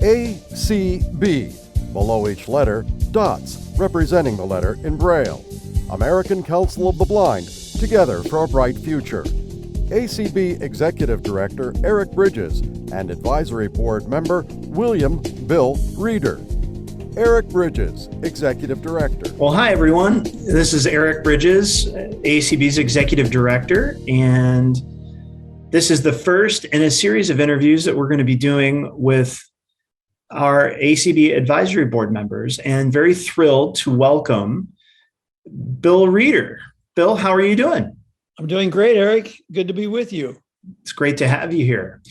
ACB. Below each letter, dots representing the letter in Braille. American Council of the Blind, together for a bright future. ACB Executive Director Eric Bridges and Advisory Board Member William Bill Reeder. Eric Bridges, Executive Director. Well, hi, everyone. This is Eric Bridges, ACB's Executive Director, and this is the first in a series of interviews that we're going to be doing with our ACB Advisory Board members, and very thrilled to welcome Bill Reeder. Bill, how are you doing? I'm doing great, Eric. Good to be with you. It's great to have you here.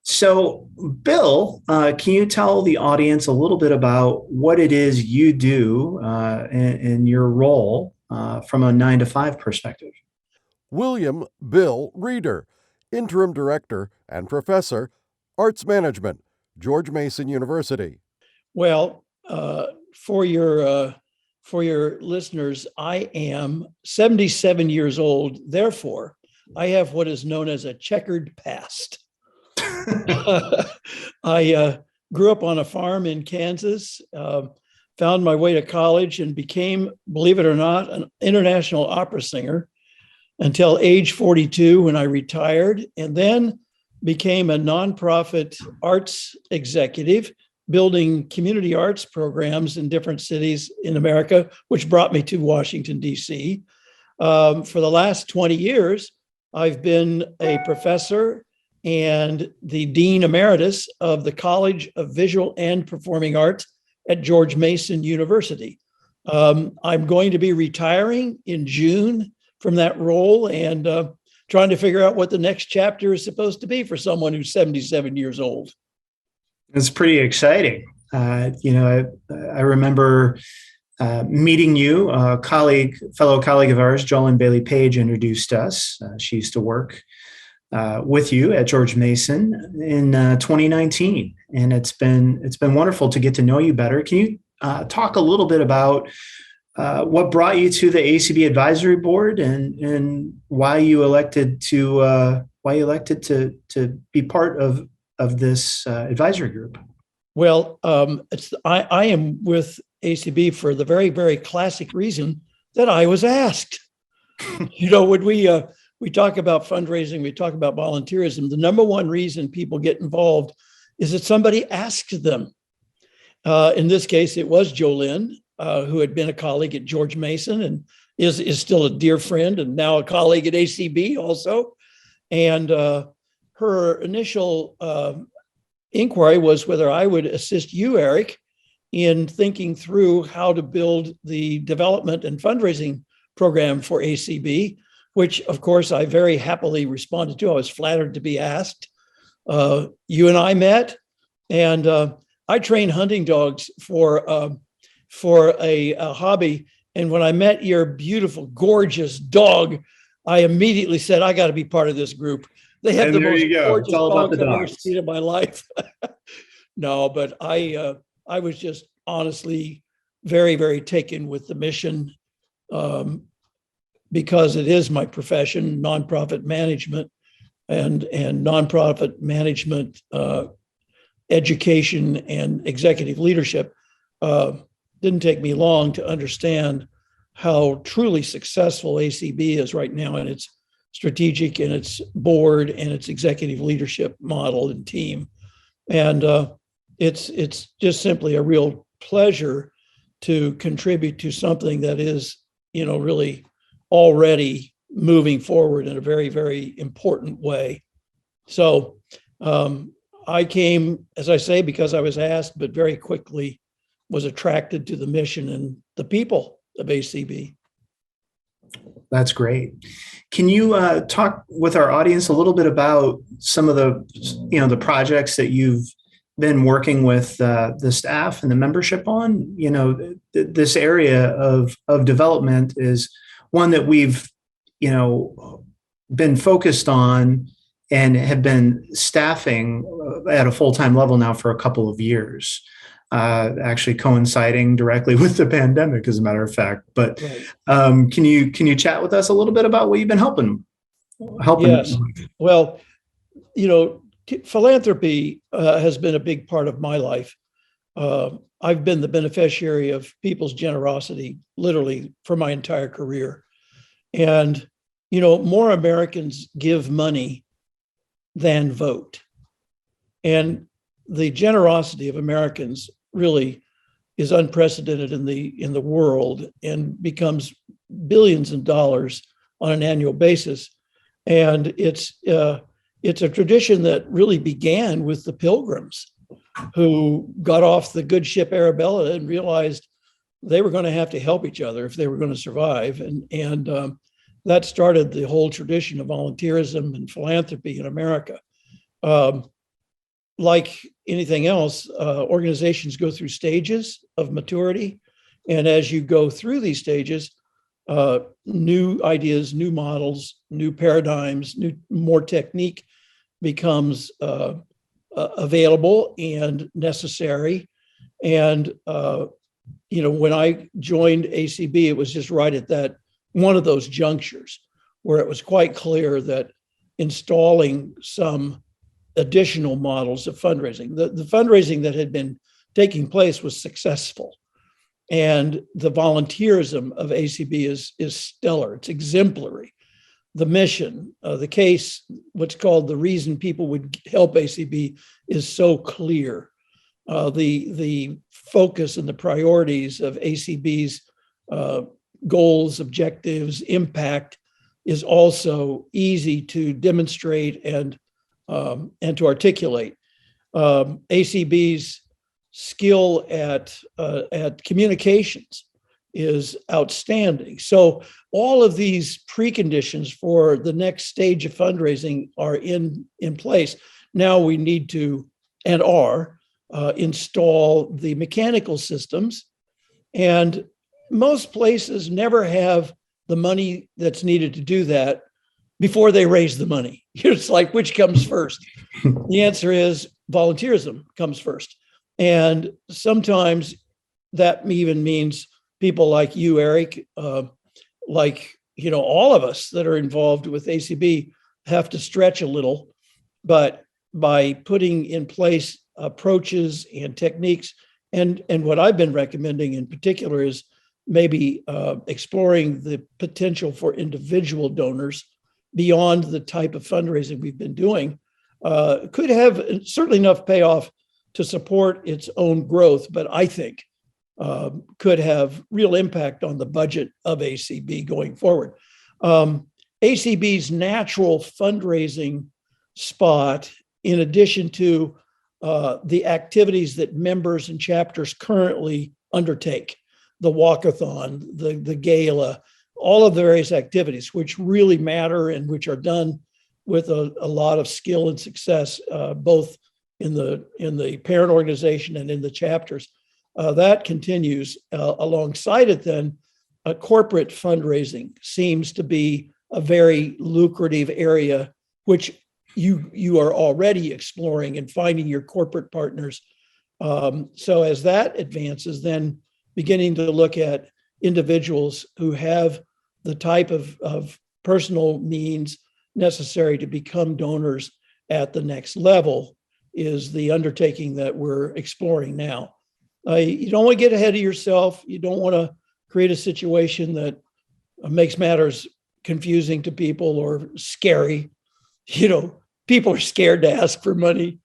So, Bill, can you tell the audience a little bit about what it is you do in your role from a 9-to-5 perspective? William Bill Reeder, Interim Director and Professor, Arts Management, George Mason University. Well, for your listeners, I am 77 years old. Therefore, I have what is known as a checkered past. I grew up on a farm in Kansas, found my way to college and became, believe it or not, an international opera singer until age 42 when I retired, and then became a nonprofit arts executive, building community arts programs in different cities in America, which brought me to Washington, D.C. For the last 20 years, I've been a professor and the Dean Emeritus of the College of Visual and Performing Arts at George Mason University. I'm going to be retiring in June from that role and trying to figure out what the next chapter is supposed to be for someone who's 77 years old. It's pretty exciting. I remember meeting you, fellow colleague of ours, Jolyn Bailey Page, introduced us. She used to work with you at George Mason in 2019, and it's been wonderful to get to know you better. Can you talk a little bit about what brought you to the ACB Advisory Board and why you elected to be part of this advisory group? Well, I am with ACB for the very, very classic reason that I was asked. When we talk about fundraising, we talk about volunteerism, the number one reason people get involved is that somebody asked them. In this case, it was Jolyn, who had been a colleague at George Mason and is still a dear friend and now a colleague at ACB also. And her initial inquiry was whether I would assist you, Eric, in thinking through how to build the development and fundraising program for ACB, which, of course, I very happily responded to. I was flattered to be asked. You and I met, and I train hunting dogs for a hobby. And when I met your beautiful, gorgeous dog, I immediately said, I got to be part of this group. They have the most gorgeous dogs I've ever seen in my life. No, but I was just honestly very, very taken with the mission because it is my profession, nonprofit management and nonprofit management education and executive leadership. Didn't take me long to understand how truly successful ACB is right now in its strategic and its board and its executive leadership model and team. And it's just simply a real pleasure to contribute to something that is, really already moving forward in a very, very important way. So I came, as I say, because I was asked, but very quickly was attracted to the mission and the people of ACB. That's great. Can you talk with our audience a little bit about some of the projects that you've been working with the staff and the membership on? This area of development is one that we've, been focused on and have been staffing at a full-time level now for a couple of years. Actually coinciding directly with the pandemic, as a matter of fact. But right. Can you chat with us a little bit about what you've been helping? Yes. Well, Philanthropy has been a big part of my life. I've been the beneficiary of people's generosity literally for my entire career. And, more Americans give money than vote. And the generosity of Americans really is unprecedented in the world and becomes billions of dollars on an annual basis. And it's a tradition that really began with the Pilgrims, who got off the good ship Arabella and realized they were going to have to help each other if they were going to survive. And that started the whole tradition of volunteerism and philanthropy in America. Like anything else, organizations go through stages of maturity. And as you go through these stages, new ideas, new models, new paradigms, more technique becomes available and necessary. And, when I joined ACB, it was just right at that one of those junctures where it was quite clear that installing some additional models of fundraising, the fundraising that had been taking place was successful. And the volunteerism of ACB is stellar. It's exemplary. The mission, the case, what's called the reason people would help ACB is so clear. The focus and the priorities of ACB's goals, objectives, impact is also easy to demonstrate and to articulate. ACB's skill at communications is outstanding. So all of these preconditions for the next stage of fundraising are in place. Now we need to and are install the mechanical systems, and most places never have the money that's needed to do that before they raise the money. It's like, which comes first? The answer is volunteerism comes first. And sometimes that even means people like you, Eric, like, all of us that are involved with ACB have to stretch a little, but by putting in place approaches and techniques, and what I've been recommending in particular is maybe exploring the potential for individual donors beyond the type of fundraising we've been doing, could have certainly enough payoff to support its own growth, but I think could have real impact on the budget of ACB going forward. ACB's natural fundraising spot, in addition to the activities that members and chapters currently undertake, the walkathon, the gala, all of the various activities which really matter and which are done with a lot of skill and success, both in the parent organization and in the chapters. That continues. Alongside it, then, corporate fundraising seems to be a very lucrative area, which you are already exploring and finding your corporate partners. So as that advances, then beginning to look at individuals who have the type of personal means necessary to become donors at the next level is the undertaking that we're exploring now. You don't want to get ahead of yourself. You don't want to create a situation that makes matters confusing to people or scary. People are scared to ask for money,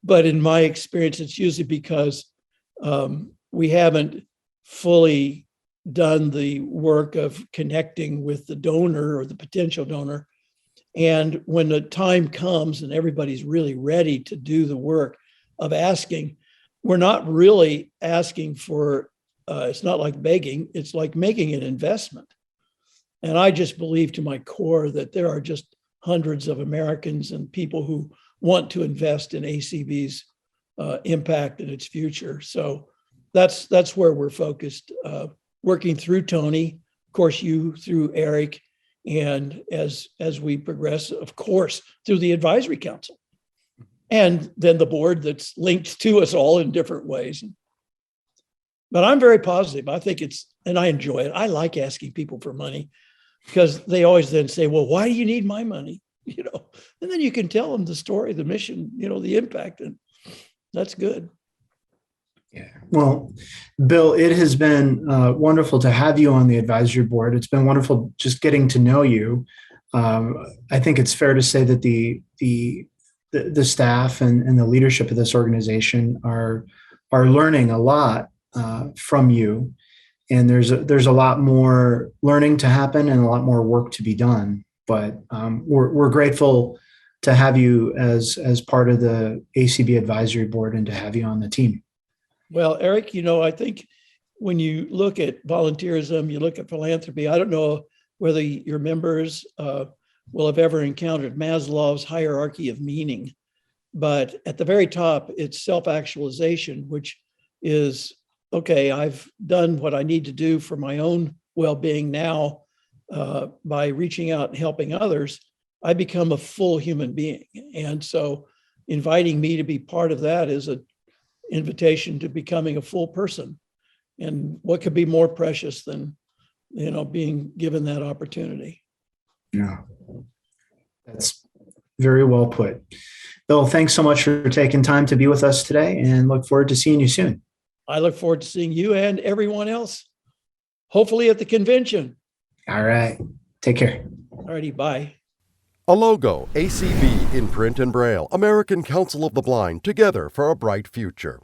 but in my experience, it's usually because we haven't fully done the work of connecting with the donor or the potential donor. And when the time comes and everybody's really ready to do the work of asking, we're not really asking for, it's not like begging, it's like making an investment. And I just believe to my core that there are just hundreds of Americans and people who want to invest in ACB's impact and its future. So that's where we're focused, working through Tony, of course, you through Eric, and as we progress, of course, through the advisory council, and then the board that's linked to us all in different ways. But I'm very positive. I think and I enjoy it. I like asking people for money because they always then say, well, why do you need my money? and then you can tell them the story, the mission, the impact, and that's good. Yeah. Well, Bill, it has been wonderful to have you on the advisory board. It's been wonderful just getting to know you. I think it's fair to say that the staff and the leadership of this organization are learning a lot from you, and there's a lot more learning to happen and a lot more work to be done. But we're grateful to have you as part of the ACB Advisory Board and to have you on the team. Well, Eric, I think when you look at volunteerism, you look at philanthropy, I don't know whether your members will have ever encountered Maslow's hierarchy of meaning, but at the very top, it's self-actualization, which is, okay, I've done what I need to do for my own well-being now by reaching out and helping others. I become a full human being. And so inviting me to be part of that is an invitation to becoming a full person. And what could be more precious than, being given that opportunity? Yeah, that's very well put. Bill, thanks so much for taking time to be with us today, and look forward to seeing you soon. I look forward to seeing you and everyone else, hopefully at the convention. All right. Take care. All righty. Bye. A logo, ACB in print and braille, American Council of the Blind, together for a bright future.